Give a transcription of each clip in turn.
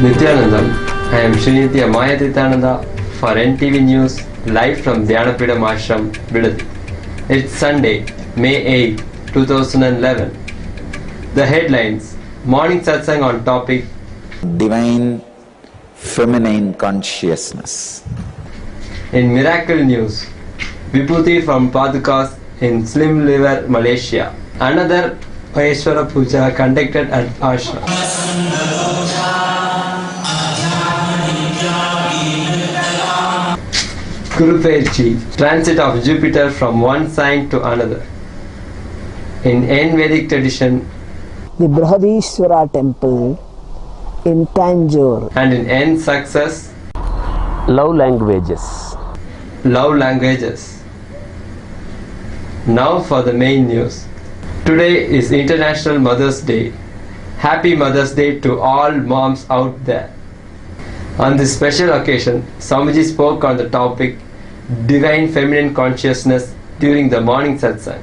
Nithyananda. I am Srinithya Nithyananda for NTV News live from Dhyanapidam Ashram, Vibhuti. It's Sunday, May 8, 2011. The headlines: Morning satsang on topic Divine Feminine Consciousness. In Miracle News, Vibhuti from Padukas in Slim River Malaysia. Another Maheshwara Puja conducted at ashram. Peyarchi, transit of Jupiter from one sign to another. In eNVedic tradition the Brihadeeswarar Temple in Tanjore. and in eNSuccess, Love languages. love languages. Now for the main news. Today is International Mother's Day. Happy Mother's Day to all moms out there. On this special occasion, Swamiji spoke on the topic Divine Feminine Consciousness during the morning satsang.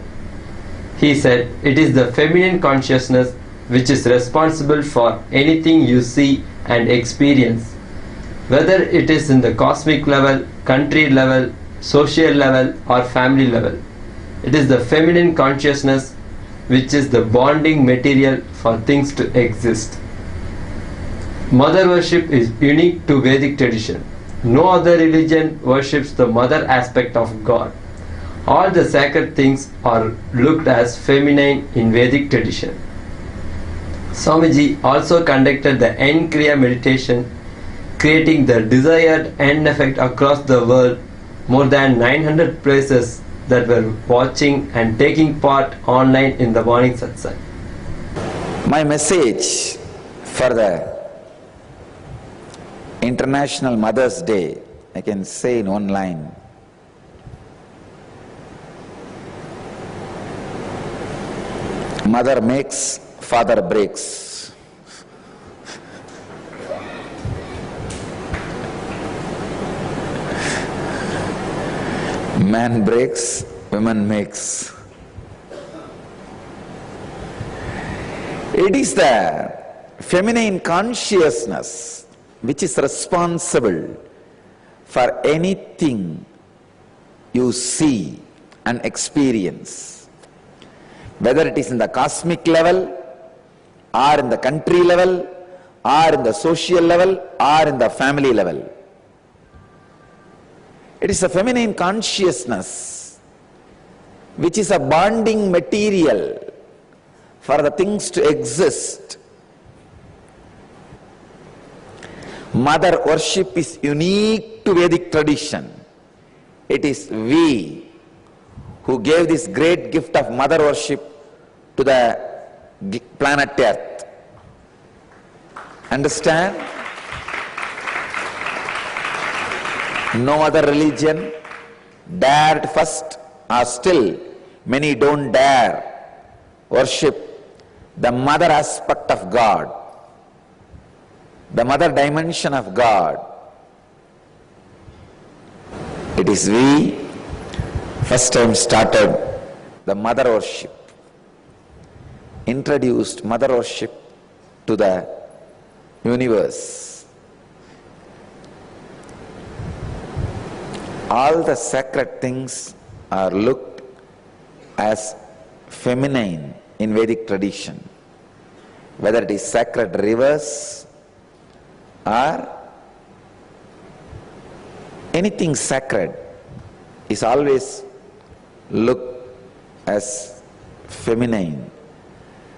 He said, it is the feminine consciousness which is responsible for anything you see and experience, whether it is in the cosmic level, country level, social level or family level. It is the feminine consciousness which is the bonding material for things to exist. Mother worship is unique to Vedic tradition. No other religion worships the mother aspect of God. All the sacred things are looked as feminine in Vedic tradition. Swamiji also conducted the end Kriya meditation, creating the desired end effect across the world. More than 900 places that were watching and taking part online in the morning satsang. My message for the International Mother's Day, I can say in one line. Mother makes, father breaks. Man breaks, woman makes. It is the feminine consciousness which is responsible for anything you see and experience, whether it is in the cosmic level, or in the country level, or in the social level, or in the family level. It is a feminine consciousness which is a bonding material for the things to exist. Mother worship is unique to Vedic tradition. It is we who gave this great gift of mother worship to the planet Earth. Understand? No other religion dared first, or still many don't dare worship the mother aspect of God, the mother dimension of God. It is we first time started the mother worship, introduced mother worship to the universe. All the sacred things are looked as feminine in Vedic tradition, whether it is sacred rivers or anything sacred is always looked as feminine.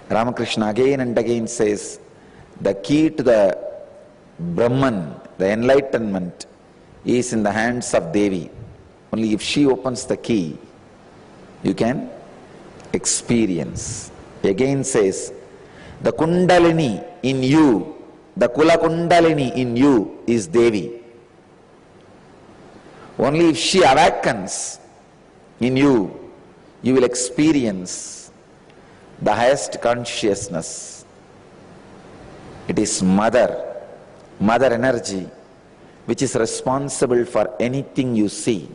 Ramakrishna again and again says, the key to the Brahman, the enlightenment, is in the hands of Devi. Only if she opens the key, you can experience. He again says, the Kundalini in you, the Kula Kundalini in you is Devi. Only if she awakens in you, you will experience the highest consciousness. It is mother energy, which is responsible for anything you see.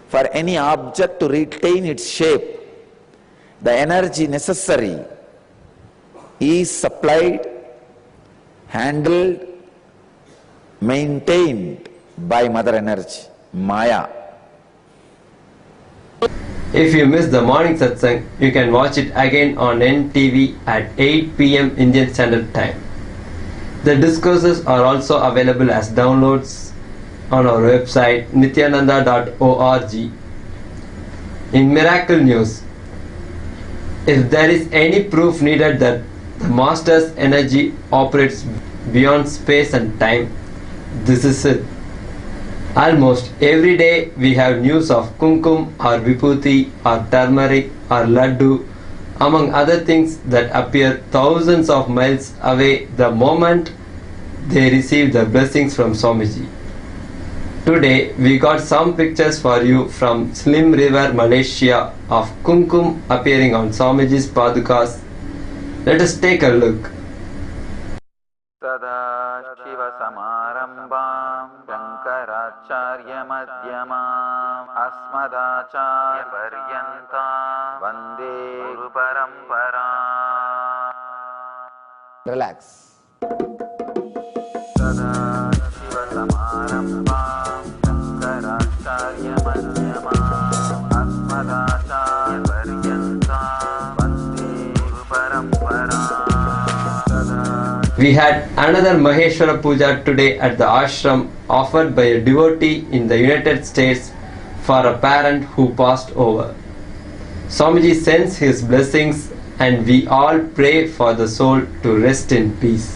For any object to retain its shape, the energy necessary is supplied, handled maintained by Mother Energy, Maya. If you miss the morning satsang, you can watch it again on NTV at 8 p.m. Indian Standard Time. The discourses are also available as downloads on our website nithyananda.org. In miracle news, if there is any proof needed that the Master's energy operates beyond space and time, this is it. Almost every day we have news of kumkum or vibhuti or turmeric or laddu, among other things that appear thousands of miles away the moment they receive the blessings from Swamiji. Today we got some pictures for you from Slim River Malaysia of kumkum appearing on Swamiji's Padukas. Let us take a look. Samarambam Shankaracharya Madhyamam Asmadacharya Paryantam Vande Guru Paramparam. Relax. Samarambam Shankaracharya Madhyamam Asmadacharya Paryantam Vande Guru Paramparam. We had another Maheshwara Puja today at the ashram offered by a devotee in the United States for a parent who passed over. Swamiji sends his blessings and we all pray for the soul to rest in peace.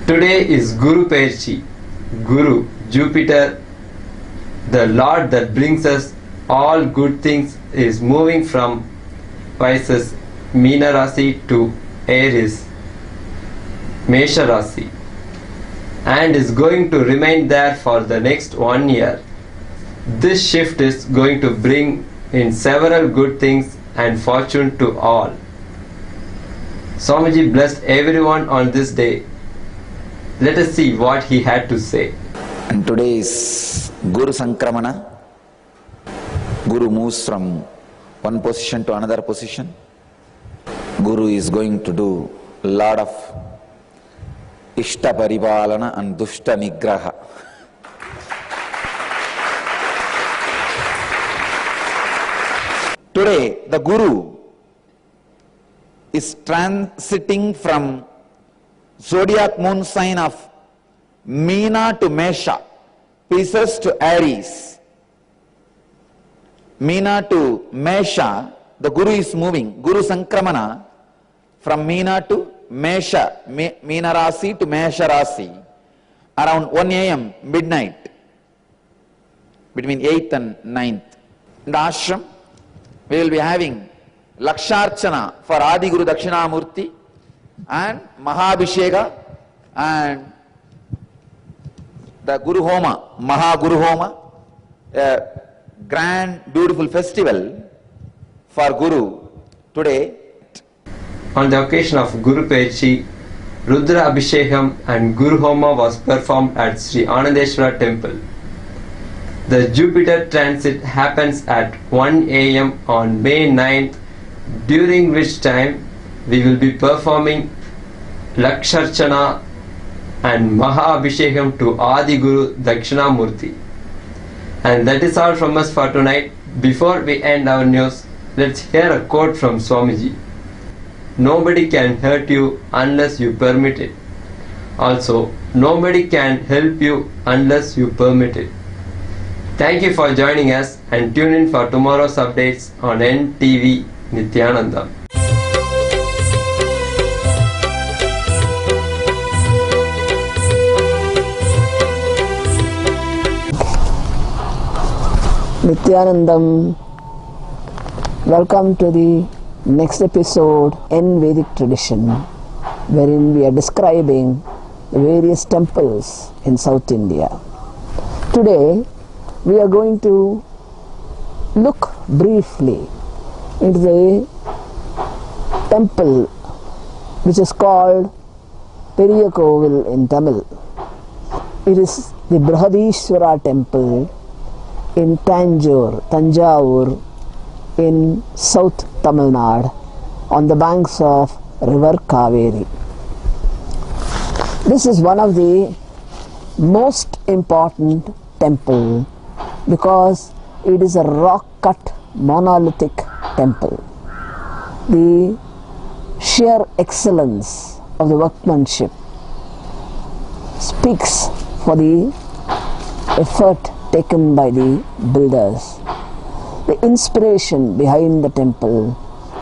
Today is Guru Peyarchi. Guru, Jupiter, the Lord that brings us all good things, is moving from Pisces, Meena Rasi to Aries, Mesha Rasi, and is going to remain there for the next 1 year. This shift is going to bring in several good things and fortune to all. Swamiji blessed everyone on this day. Let us see what he had to say. And today is Guru Sankramana. Guru moves from one position to another position. Guru is going to do a lot of Ishta Paribalana and Dushta Nigraha. Today, the Guru is transiting from zodiac moon sign of Meena to Mesha, Pisces to Aries. Meena to Mesha, the Guru is moving, Guru Sankramana, from Meena to Mesha, Meena Rasi to Mesha Rasi, around 1 a.m. midnight, between 8th and 9th. In the ashram, we will be having Laksharchana for Adi Guru Dakshinamurti and Mahabhisheka and the Guru Homa, Maha Guru Homa, a grand, beautiful festival for Guru today. On the occasion of Guru Peyarchi, Rudra Abhishekam and Guru Homa was performed at Sri Anandeshwara Temple. The Jupiter transit happens at 1 a.m. on May 9th, during which time we will be performing Laksharchana and Mahabhishekam to Adi Guru Dakshinamurti. And that is all from us for tonight. Before we end our news, let's hear a quote from Swamiji. Nobody can hurt you unless you permit it. Also, nobody can help you unless you permit it. Thank you for joining us and tune in for tomorrow's updates on NTV Nithyananda. Nithyanandam, welcome to the next episode eNVedic tradition, wherein we are describing the various temples in South India. Today we are going to look briefly into the temple which is called Periyakovil in Tamil. It is the Brihadeeswarar Temple in Tanjore in South Tamil Nadu on the banks of River Kaveri. This is one of the most important temple because it is a rock-cut monolithic temple. The sheer excellence of the workmanship speaks for the effort taken by the builders. The inspiration behind the temple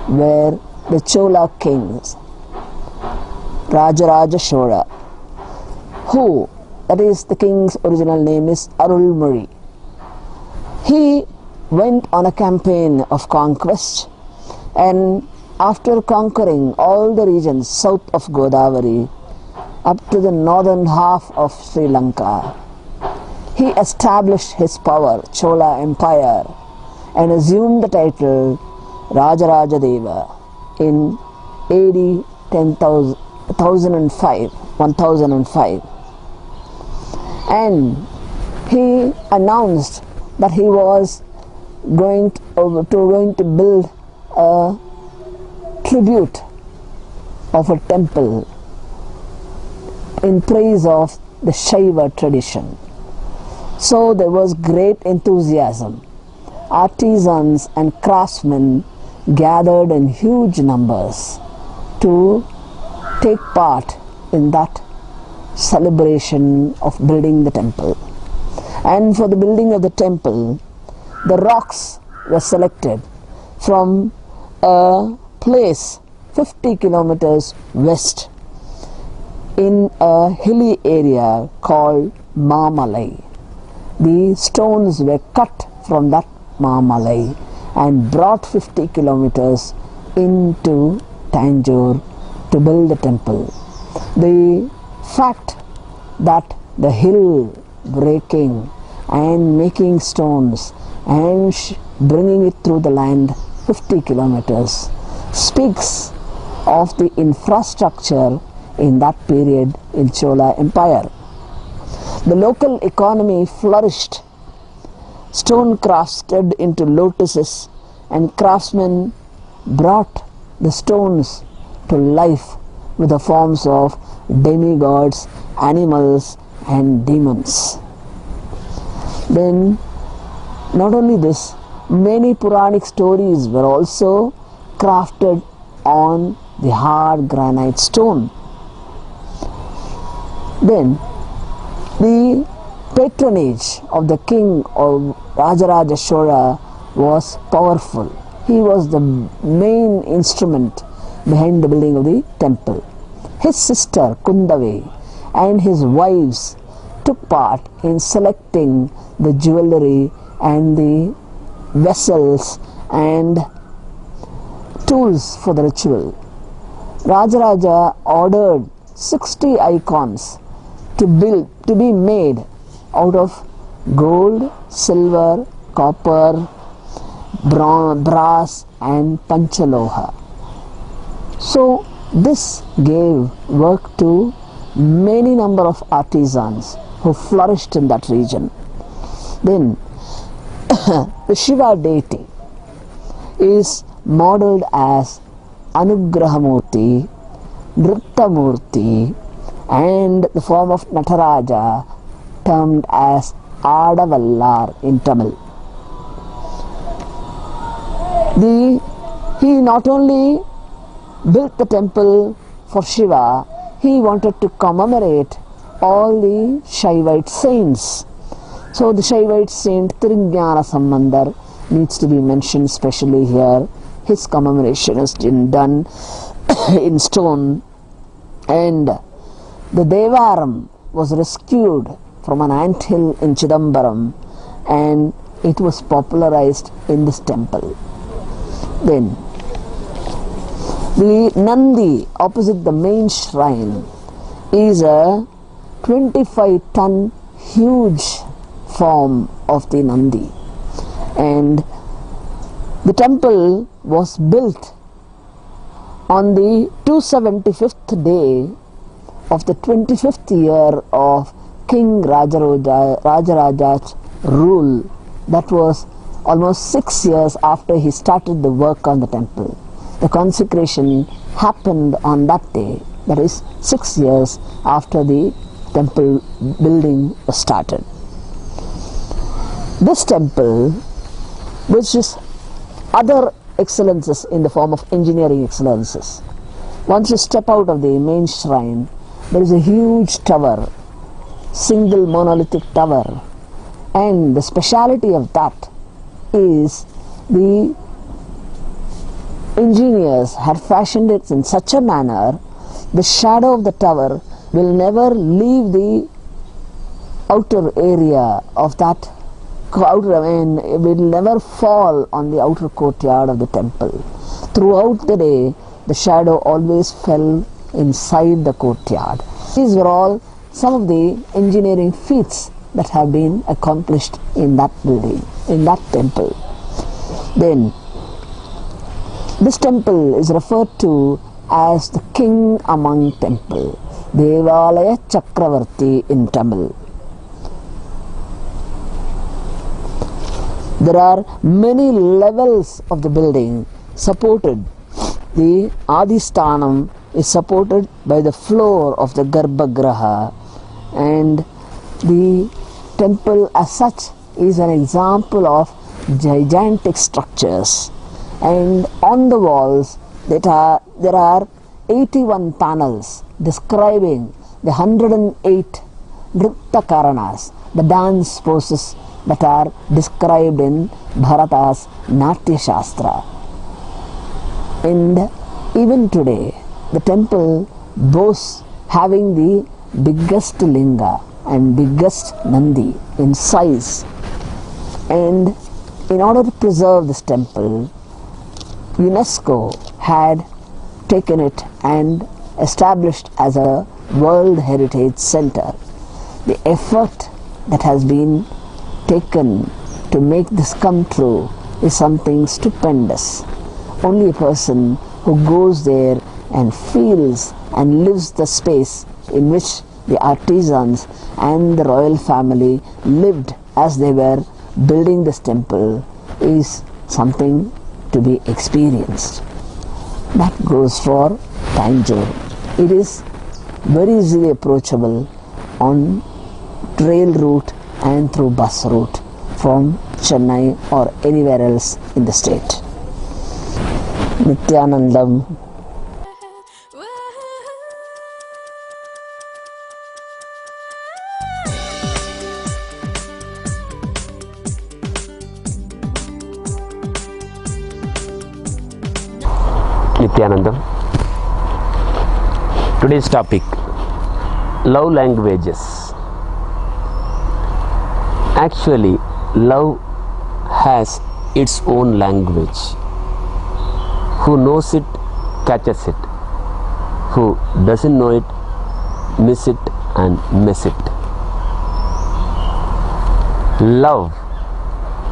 were the Chola kings, Rajaraja Chola, who, that is the king's original name is Arulmozhi. He went on a campaign of conquest, and after conquering all the regions south of Godavari up to the northern half of Sri Lanka, he established his power, Chola Empire, and assumed the title Rajaraja Deva in AD 1005. And he announced that he was going to build a tribute of a temple in praise of the Shaiva tradition. So there was great enthusiasm. Artisans and craftsmen gathered in huge numbers to take part in that celebration of building the temple. And for the building of the temple, the rocks were selected from a place 50 kilometers west in a hilly area called Mamalai. The stones were cut from that Mamalai and brought 50 kilometers into Tanjore to build the temple. The fact that the hill breaking and making stones and bringing it through the land 50 kilometers speaks of the infrastructure in that period in Chola Empire. The local economy flourished. Stone crafted into lotuses, and craftsmen brought the stones to life with the forms of demigods, animals and demons. Then not only this, many Puranic stories were also crafted on the hard granite stone. Then the patronage of the king of Rajaraja Chola was powerful. He was the main instrument behind the building of the temple. His sister Kundave and his wives took part in selecting the jewelry and the vessels and tools for the ritual. Rajaraja ordered 60 icons to be made out of gold, silver, copper, brass and panchaloha. So this gave work to many number of artisans who flourished in that region. Then the Shiva deity is modeled as Anugrahamurti, Nrittamurti and the form of Nataraja termed as Adavallar in Tamil. He not only built the temple for Shiva, he wanted to commemorate all the Shaivite saints. So the Shaivite saint Tiringyana Sambandar needs to be mentioned specially here. His commemoration is done in stone, and the Devaram was rescued from an anthill in Chidambaram and it was popularized in this temple. Then the Nandi opposite the main shrine is a 25-ton huge form of the Nandi, and the temple was built on the 275th day of the 25th year of King Rajaraja's rule. That was almost 6 years after he started the work on the temple. The consecration happened on that day, that is 6 years after the temple building was started. This temple, which is other excellences in the form of engineering excellences. Once you step out of the main shrine, there is a huge tower, single monolithic tower, and the speciality of that is the engineers had fashioned it in such a manner the shadow of the tower will never leave the outer area of that and it will never fall on the outer courtyard of the temple. Throughout the day, the shadow always fell inside the courtyard. These were all some of the engineering feats that have been accomplished in that building, in that temple. Then, this temple is referred to as the king among temple, Devalaya Chakravarti in Tamil. There are many levels of the building supported. The Adhisthanam is supported by the floor of the Garbhagraha, and the temple as such is an example of gigantic structures, and on the walls there are 81 panels describing the 108 Nritta Karanas, the dance poses that are described in Bharata's Natya Shastra. And even today, the temple boasts having the biggest linga and biggest Nandi in size. And in order to preserve this temple, UNESCO had taken it and established as a World Heritage Center. The effort that has been taken to make this come true is something stupendous. Only a person who goes there and feels and lives the space in which the artisans and the royal family lived as they were building this temple is something to be experienced. That goes for Tanjore. It is very easily approachable on trail route and through bus route from Chennai or anywhere else in the state. Nithyanandam. Nithyanandam. Today's topic, love languages. Actually, love has its own language. Who knows it, catches it. Who doesn't know it, miss it and miss it. Love,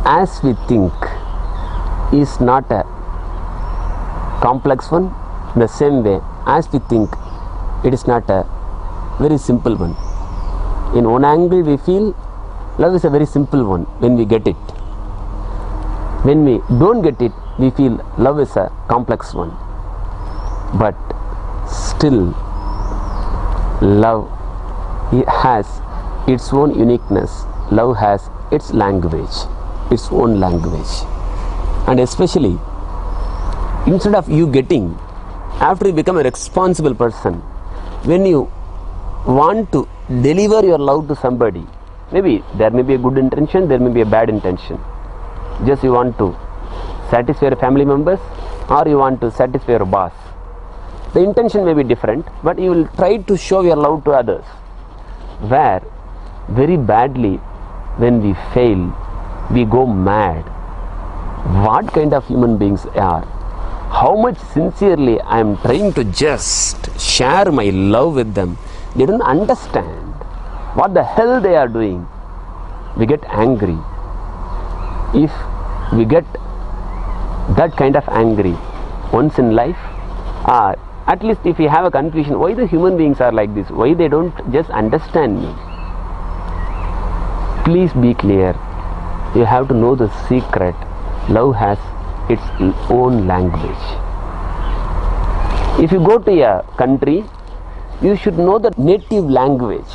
as we think, is not a complex one. In the same way, as we think, it is not a very simple one. In one angle, we feel love is a very simple one when we get it. When we don't get it, we feel love is a complex one. But still, love has its own uniqueness. Love has its language, its own language. And especially, instead of you getting, after you become a responsible person, when you want to deliver your love to somebody, maybe there may be a good intention, there may be a bad intention. Just you want to satisfy your family members or you want to satisfy your boss. The intention may be different, but you will try to show your love to others. Where very badly, when we fail, we go mad. What kind of human beings are? How much sincerely I am trying to just share my love with them. They don't understand what the hell they are doing. We get angry. If we get that kind of angry once in life, or at least if we have a confusion, why the human beings are like this, why they don't just understand me. Please be clear. You have to know the secret. Love has its own language. If you go to a country, you should know the native language.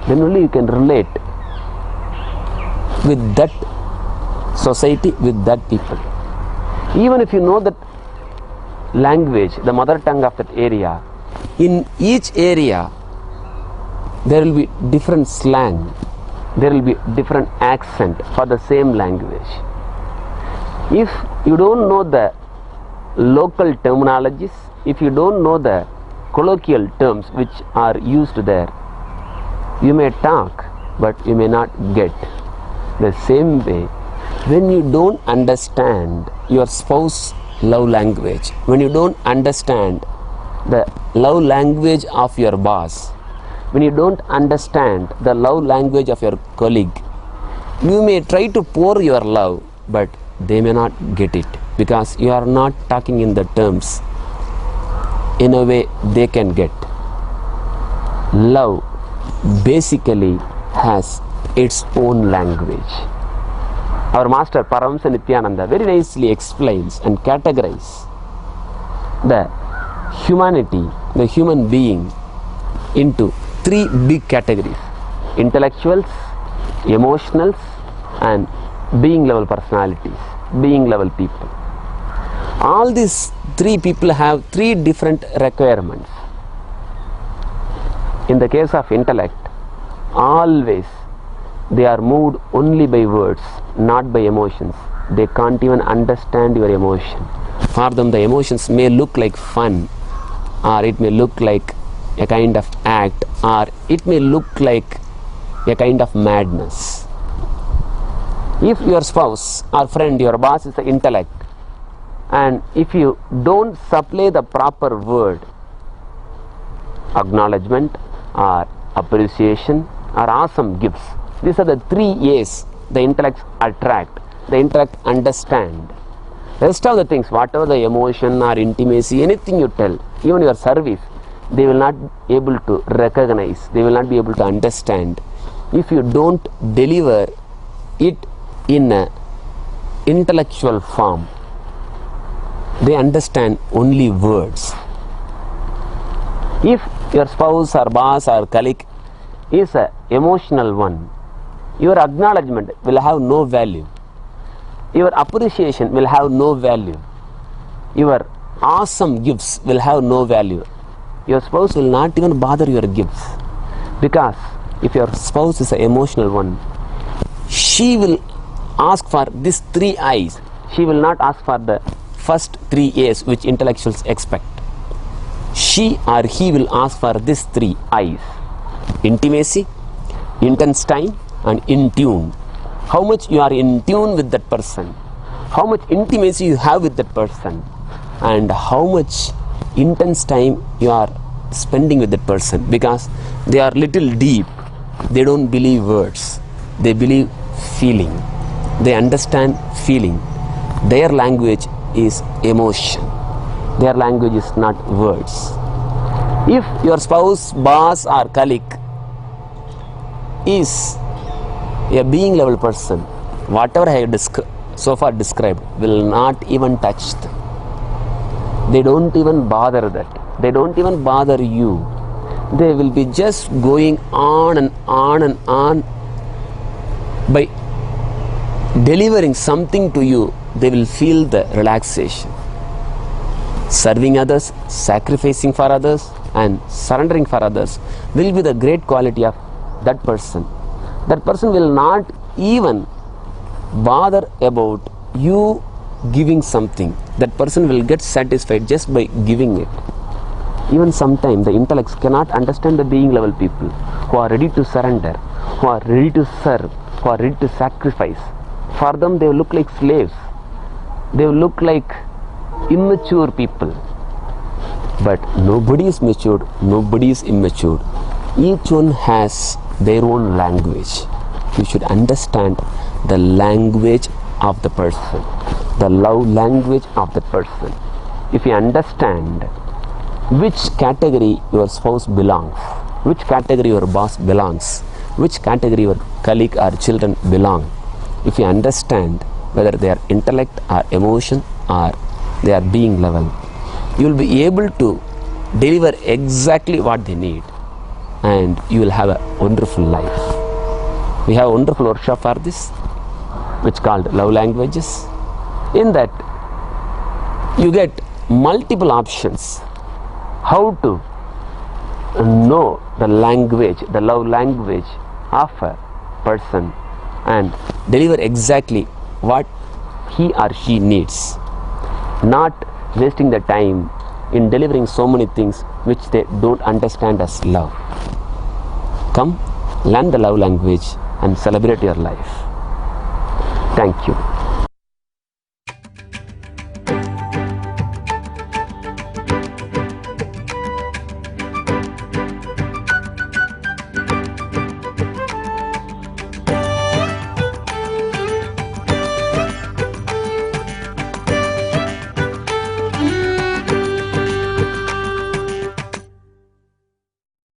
Then only you can relate with that society, with that people. Even if you know that language, the mother tongue of that area, in each area there will be different slang, there will be different accent for the same language. If you don't know the local terminologies, if you don't know the colloquial terms which are used there, you may talk but you may not get. The same way, when you don't understand your spouse's love language, when you don't understand the love language of your boss, when you don't understand the love language of your colleague, you may try to pour your love, but they may not get it because you are not talking in the terms in a way they can get. Love basically has its own language. Our master Paramasa Nithyananda very nicely explains and categorizes the humanity, the human being, into three big categories: intellectuals, emotionals and being level personalities, being level people. All these three people have three different requirements. In the case of intellect, always they are moved only by words, not by emotions. They can't even understand your emotion. For them, the emotions may look like fun, or it may look like a kind of act, or it may look like a kind of madness. If your spouse or friend, your boss is the intellect, and if you don't supply the proper word, acknowledgement or appreciation or awesome gifts, these are the three A's the intellect attract, the intellect understand. Rest of the things, whatever the emotion or intimacy, anything you tell, even your service, they will not be able to recognize, they will not be able to understand if you don't deliver it in an intellectual form. They understand only words. If your spouse or boss or colleague is an emotional one, your acknowledgement will have no value. Your appreciation will have no value. Your awesome gifts will have no value. Your spouse will not even bother your gifts, because if your spouse is an emotional one, she will ask for these 3 I's. She will not ask for the first 3 A's which intellectuals expect. She or he will ask for these 3 I's: intimacy, intense time, and in tune. How much you are in tune with that person, how much intimacy you have with that person, and how much intense time you are spending with that person, because they are little deep. They don't believe words, they believe feeling. They understand feeling. Their language is emotion. Their language is not words. If your spouse, boss or colleague is a being level person, whatever I have so far described will not even touch them. They don't even bother that. They don't even bother you. They will be just going on and on and on. By delivering something to you, they will feel the relaxation. Serving others, sacrificing for others, and surrendering for others will be the great quality of that person. That person will not even bother about you giving something. That person will get satisfied just by giving it. Even sometimes the intellects cannot understand the being level people who are ready to surrender, who are ready to serve, who are ready to sacrifice. For them, they will look like slaves. They will look like immature people. But nobody is matured, nobody is immature. Each one has their own language. You should understand the language of the person, the love language of the person. If you understand which category your spouse belongs, which category your boss belongs, which category your colleague or children belong, if you understand whether they are intellect or emotion or they are being level, you will be able to deliver exactly what they need, and you will have a wonderful life. We have a wonderful workshop for this, which is called Love Languages. In that, you get multiple options how to know the language, the love language of a person, and deliver exactly what he or she needs, not wasting the time in delivering so many things which they don't understand as love. Come, learn the love language and celebrate your life. Thank you.